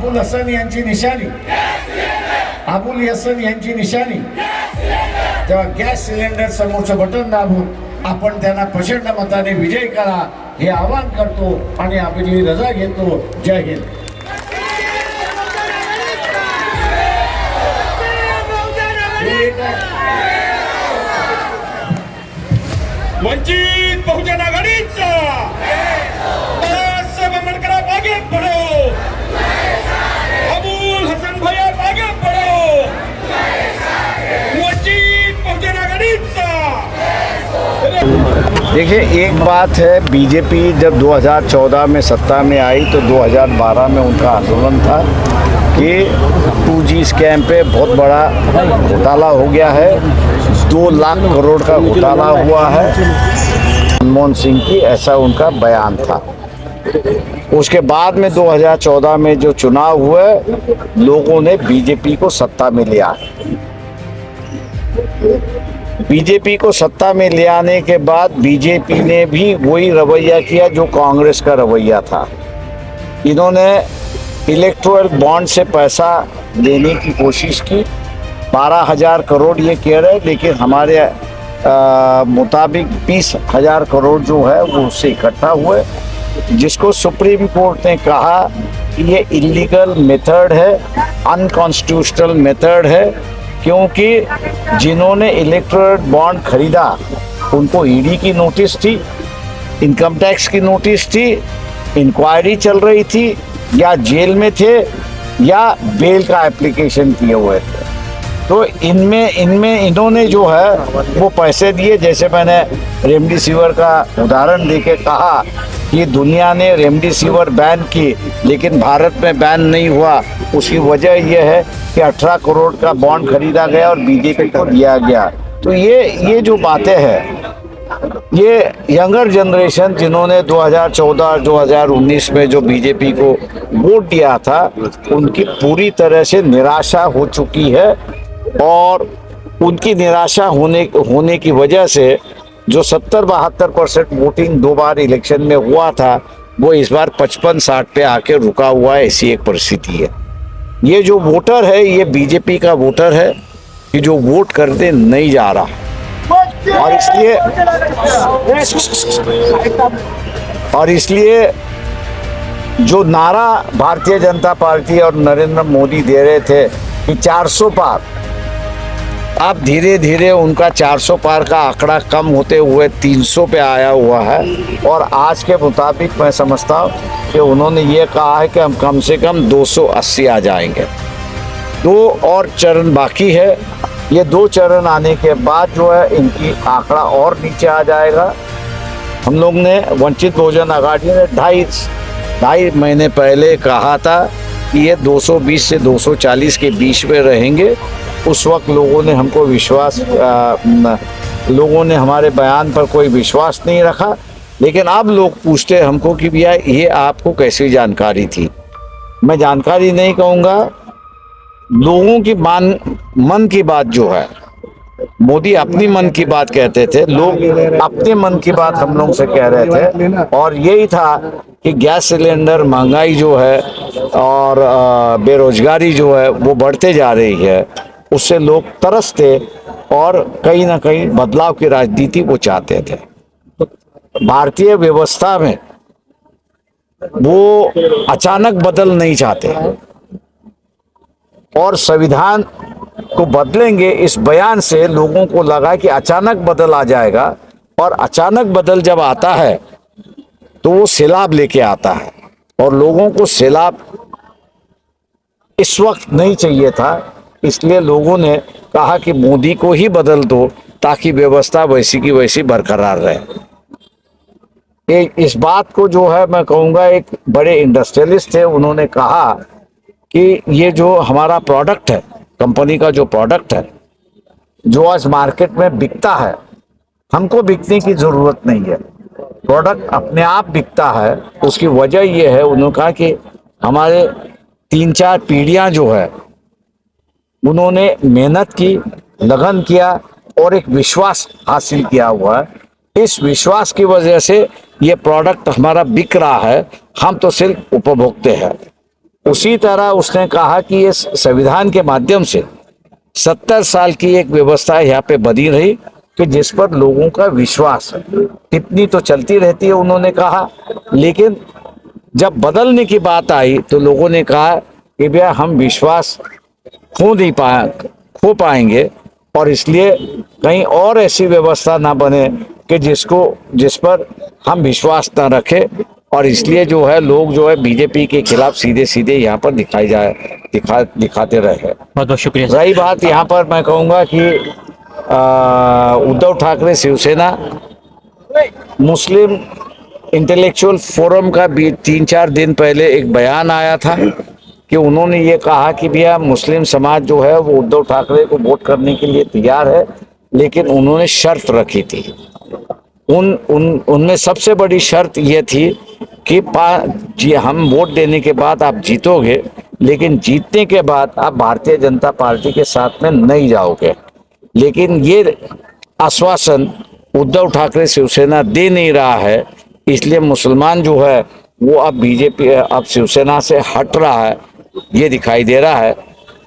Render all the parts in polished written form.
अबुल हसन यांची निशाणी, अबुल हसन यांची निशाणी तेव्हा गॅस सिलेंडर समोरचं बटन दाबून आपण त्यांना प्रचंड मताने विजय करा हे आवाहन करतो आणि आपली रजा घेतो. जय हिंद. वंचित बहुजन आघाडीचा आंबेडकर आगे बढ़ो, अबुल हसन भैया आगे बढ़ो, वंचित बहुजन आघाडीचा. देखिए, एक बात है, बीजेपी जब 2014 में सत्ता में आई तो 2012 में उनका आंदोलन था कि 2G स्कैम पे बहुत बड़ा घोटाला हो गया है, 2 लाख करोड़ का घोटाला हुआ है मनमोहन सिंह की, ऐसा उनका बयान था. उसके बाद में 2014 में जो चुनाव हुए, लोगों ने बीजेपी को सत्ता में लिया. बीजेपी को सत्ता में ले आने के बाद बीजेपी ने भी वही रवैया किया जो कांग्रेस का रवैया था. इन्होंने इलेक्टोरल बॉन्ड से पैसा लेने की कोशिश की. 12,000 करोड़ ये कह रहे, लेकिन हमारे मुताबिक 20,000 करोड़ जो है वो उससे इकट्ठा हुए, जिसको सुप्रीम कोर्ट ने कहा कि ये इलीगल मेथड है, अनकॉन्स्टिट्यूशनल मेथड है, क्योंकि जिन्होंने इलेक्टोरल बॉन्ड खरीदा उनको ईडी की नोटिस थी, इनकम टैक्स की नोटिस थी, इंक्वायरी चल रही थी, या जेल में थे या बेल का एप्लीकेशन किए हुए थे. तो इनमें इन्होंने जो है वो पैसे दिए. जैसे मैंने रेमडेसिविर का उदाहरण देके कहा कि दुनिया ने रेमडेसिविर बैन की लेकिन भारत में बैन नहीं हुआ. उसकी वजह यह है कि 18 करोड़ का बॉन्ड खरीदा गया और बीजेपी को दिया गया. तो ये जो बातें हैं, ये यंगर जनरेशन जिन्होंने 2014-2019 में जो बीजेपी को वोट दिया था, उनकी पूरी तरह से निराशा हो चुकी है. और उनकी निराशा होने की वजह से जो 70-72% वोटिंग 2 बार इलेक्शन में हुआ था, वो इस बार 55-60 पे आके रुका हुआ है. ऐसी एक परिस्थिति है. ये जो वोटर है, ये बीजेपी का वोटर है कि जो वोट करते नहीं जा रहा, और इसलिए जो नारा भारतीय जनता पार्टी और नरेंद्र मोदी दे रहे थे कि 400 पार, अब धीरे धीरे उनका 400 पार का आंकड़ा कम होते हुए 300 पे आया हुआ है. और आज के मुताबिक मैं समझता हूँ कि उन्होंने ये कहा है कि हम कम से कम 280 आ जाएंगे. 2 और चरण बाकी है. ये 2 चरण आने के बाद जो है इनकी आंकड़ा और नीचे आ जाएगा. हम लोग ने वंचित बहुजन आघाड़ी ने 2.5 महीने पहले कहा था कि ये 220 से 240 के बीच में रहेंगे. उस वक्त लोगों ने हमको लोगों ने हमारे बयान पर कोई विश्वास नहीं रखा. लेकिन अब लोग पूछते हमको कि भैया ये आपको कैसी जानकारी थी. मैं जानकारी नहीं कहूँगा, लोगों की मन की बात जो है, मोदी अपनी मन की बात कहते थे, लोग अपने मन की बात हम लोग से कह रहे थे. और यही था कि गैस सिलेंडर, महंगाई जो है और बेरोजगारी जो है वो बढ़ते जा रही है, उससे लोग तरसते और कहीं ना कहीं बदलाव की राजनीति वो चाहते थे. भारतीय व्यवस्था में वो अचानक बदल नहीं चाहते और संविधान को बदलेंगे इस बयान से लोगों को लगा कि अचानक बदल आ जाएगा. और अचानक बदल जब आता है तो वो सैलाब लेके आता है, और लोगों को सैलाब इस वक्त नहीं चाहिए था. इसलिए लोगों ने कहा कि मोदी को ही बदल दो ताकि व्यवस्था वैसी की वैसी बरकरार रहे. इस बात को जो है मैं कहूँगा, एक बड़े इंडस्ट्रियलिस्ट थे, उन्होंने कहा कि ये जो हमारा प्रोडक्ट है, कंपनी का जो प्रोडक्ट है, जो आज मार्केट में बिकता है, हमको बिकने की ज़रूरत नहीं है. प्रोडक्ट अपने आप बिकता है. उसकी वजह ये है, उन्होंने कहा कि हमारे 3-4 पीढ़ियाँ जो है उन्होंने मेहनत की, लगन किया और एक विश्वास हासिल किया हुआ है. इस विश्वास की वजह से ये प्रोडक्ट हमारा बिक रहा है. हम तो सिर्फ उपभोक्ता हैं. उसी तरह उसने कहा कि ये संविधान के माध्यम से 70 साल की एक व्यवस्था यहाँ पे बनी रही कि जिस पर लोगों का विश्वास है। टिप्पणी तो चलती रहती है उन्होंने कहा, लेकिन जब बदलने की बात आई तो लोगों ने कहा कि भैया हम विश्वास खो पाएंगे और इसलिए कहीं और ऐसी व्यवस्था ना बने कि जिस पर हम विश्वास ना रखें, और इसलिए जो है लोग जो है बीजेपी के खिलाफ सीधे सीधे यहाँ पर दिखाते रहे। बहुत बहुत शुक्रिया। रही बात यहाँ पर मैं कहूँगा कि उद्धव ठाकरे शिवसेना मुस्लिम इंटेलेक्चुअल फोरम का भी 3-4 दिन पहले एक बयान आया था कि उन्होंने ये कहा कि भैया मुस्लिम समाज जो है वो उद्धव ठाकरे को वोट करने के लिए तैयार है, लेकिन उन्होंने शर्त रखी थी। उनमें सबसे बड़ी शर्त ये थी कि जी हम वोट देने के बाद आप जीतोगे, लेकिन जीतने के बाद आप भारतीय जनता पार्टी के साथ में नहीं जाओगे। लेकिन ये आश्वासन उद्धव ठाकरे शिवसेना दे नहीं रहा है, इसलिए मुसलमान जो है वो अब बीजेपी अब शिवसेना से हट रहा है, ये दिखाई दे रहा है।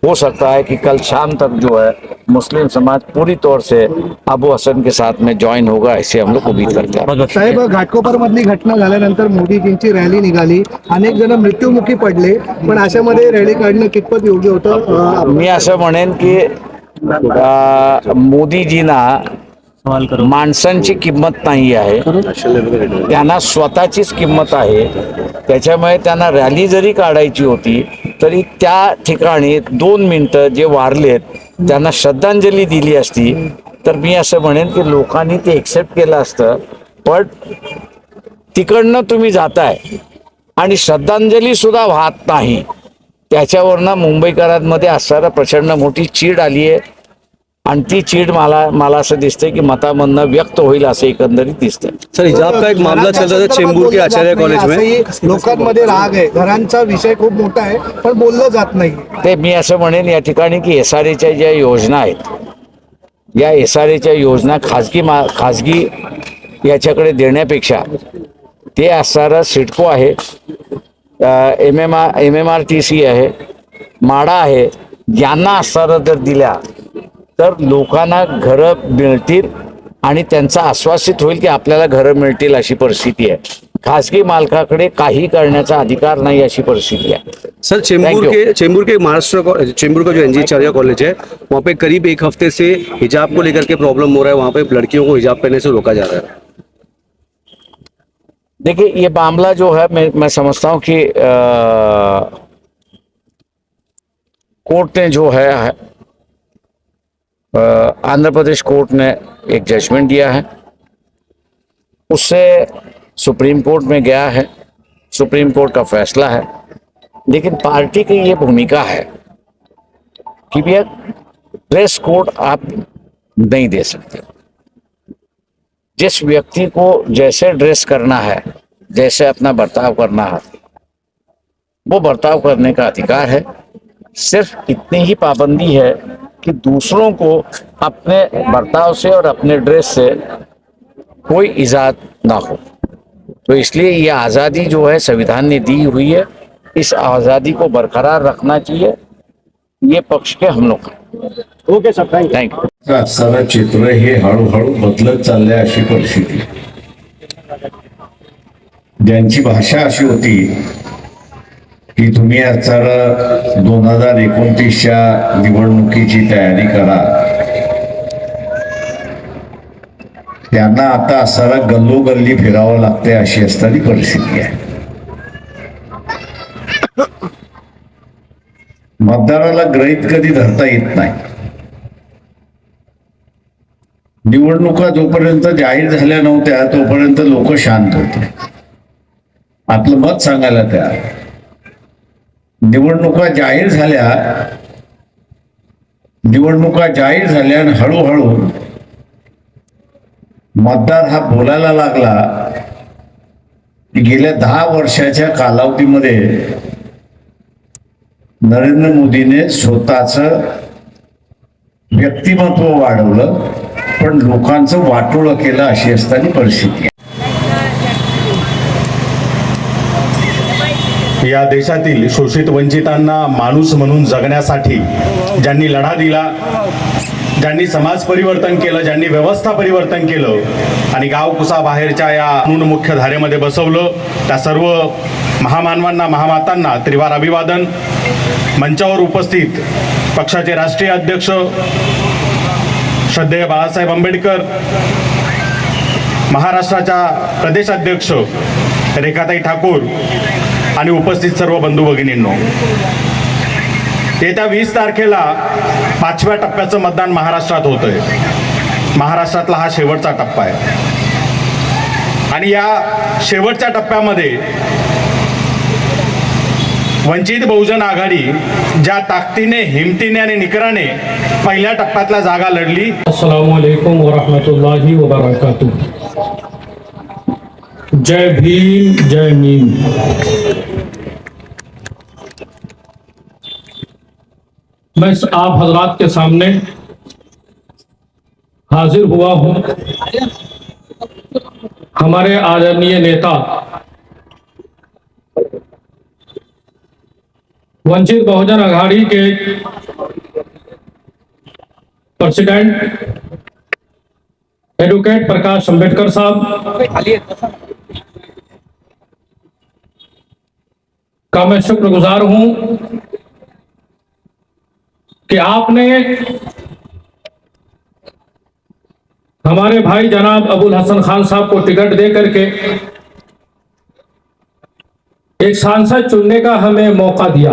हो सकता है कि कल शाम तक जो है मुस्लिम समाज पूरी तौर से अबू हसन के साथ में जॉइन होगा, ऐसे हम लोग उम्मीद करते हैं। साहेब, घाटकोपर मधली घटना झाल्यानंतर मोदीजींची रॅली निघाली, अनेक जण मृत्युमुखी पडले, पण अशामध्ये रॅली काढणं कितपत योग्य होतं? मी असं म्हणेन की मोदीजींना माणसांची किंमत नाही आहे, त्यांना स्वतःचीच किंमत आहे। त्याच्यामुळे त्यांना रॅली जरी काढायची होती तरी त्या ठिकाणी 2 मिनिटं जे वारलेत त्यांना श्रद्धांजली दिली असती तर मी असं म्हणेन की लोकांनी ते एक्सेप्ट केलं असतं। पण तिकडनं तुम्ही जाताय आणि श्रद्धांजली सुद्धा वाहत नाही, त्याच्यावरनं मुंबईकरांमध्ये असणारा प्रचंड मोठी चीड आली आहे आणि ती चीड मला असं दिसतंय की मतामधनं व्यक्त होईल असं एकंदरीत दिसतंय। सर, हिजाब का एक मामला चल रहा था चेंबूर के आचार्य कॉलेज में, लोकांमध्ये राग आहे, घरांचा विषय खूप मोठा आहे पण बोललं जात नाही। ते मी असं म्हणेन या ठिकाणी की SRAच्या ज्या योजना आहेत, या SRAच्या योजना खाजगी याच्याकडे देण्यापेक्षा ते असणारं सिडको आहे, MMRTC आहे, माडा आहे, यांना असणारं जर दिल्या तर लोकांना घरं मिळतील आणि त्यांचा आश्वासित होईल की आपल्याला घरं मिळतील अशी परिस्थिती आहे। खासगी मालकाकडे काही करण्याचा अधिकार नाही अशी परिस्थिती आहे। सर चेंबूर के महाराष्ट्र चेंबूर का जो NG कॉलेज है, वहाँ पे करीब 1 हफ्ते से हिजाब को लेकर के प्रॉब्लम हो रहा है, वहाँ पे लड़कियों को हिजाब पहनने से रोका जा रहा है। देखिए ये मामला जो है मैं समझता हूँ कि कोर्ट ने जो है आंध्र प्रदेश कोर्ट ने एक जजमेंट दिया है, उससे सुप्रीम कोर्ट में गया है, सुप्रीम कोर्ट का फैसला है। लेकिन पार्टी की ये भूमिका है कि भैया ड्रेस कोड आप नहीं दे सकते। जिस व्यक्ति को जैसे ड्रेस करना है, जैसे अपना बर्ताव करना है, वो बर्ताव करने का अधिकार है। सिर्फ इतनी ही पाबंदी है कि दूसरों को अपने बर्ताव से और अपने ड्रेस से कोई इजाद ना हो। तो इसलिए ये आज़ादी जो है संविधान ने दी हुई है, इस आज़ादी को बरकरार रखना चाहिए, ये पक्ष के हम लोग हैं। Okay sir, thank you. असणारं चित्र हे हळूहळू बदलत चाललंय अशी परिस्थिती। ज्यांची भाषा अशी होती की तुम्ही आता 2029च्या निवडणुकीची तयारी करा, त्यांना आता असारा गल्लोगल्ली फिरावं लागते अशी असणारी परिस्थिती आहे। मतदाराला गृहीत कधी धरता येत नाही। निवडणुका जोपर्यंत जाहीर झाल्या नव्हत्या तोपर्यंत लोक शांत होते, आपलं मत सांगायला तयार। निवडणुका जाहीर झाल्या आणि हळूहळू मतदार हा बोलायला लागला की गेल्या 10 वर्षाच्या कालावधीमध्ये नरेंद्र मोदीने स्वतःचं व्यक्तिमत्व वाढवलं पण लोकांचं वाटोळं केलं अशी असणारी परिस्थिती आहे। या देशातील शोषित वंचितांना माणूस म्हणून जगण्यासाठी ज्यांनी लढा दिला, ज्यांनी समाज परिवर्तन केलं, ज्यांनी व्यवस्था परिवर्तन केलं आणि गाव कुसाबाहेरच्या या मुख्य धारेमध्ये बसवलं, त्या सर्व महामानवांना, महामातांना त्रिवार अभिवादन. मंचावर उपस्थित पक्षाचे राष्ट्रीय अध्यक्ष श्रद्धेय बाळासाहेब आंबेडकर, महाराष्ट्राच्या प्रदेशाध्यक्ष रेखाताई ठाकूर आणि उपस्थित सर्व बंधू भगिनींनो, येत्या 20 तारखेला 5व्या टप्प्याचं मतदान महाराष्ट्रात होतंय. महाराष्ट्रातला हा शेवटचा टप्पा आहे आणि या शेवटच्या टप्प्यामध्ये वंचित बहुजन आघाडी ज्या ताकदीने, हिमतीने आणि निकराने पहिल्या टप्प्यातल्या जागा लढली. अस्सलामु अलैकुम वरहमतुल्लाहि वबरकातुह. जय भीम, जय मीम. मैं आप हजरात के सामने हाजिर हुआ हूं हमारे आदरणीय नेता वंचित बहुजन आघाड़ी के प्रेसिडेंट एडवोकेट प्रकाश अंबेडकर साहब का मैं शुक्रगुजार हूं कि आपने हमारे भाई जनाब अबुल हसन खान साहब को टिकट दे करके एक सांसद चुनने का हमें मौका दिया.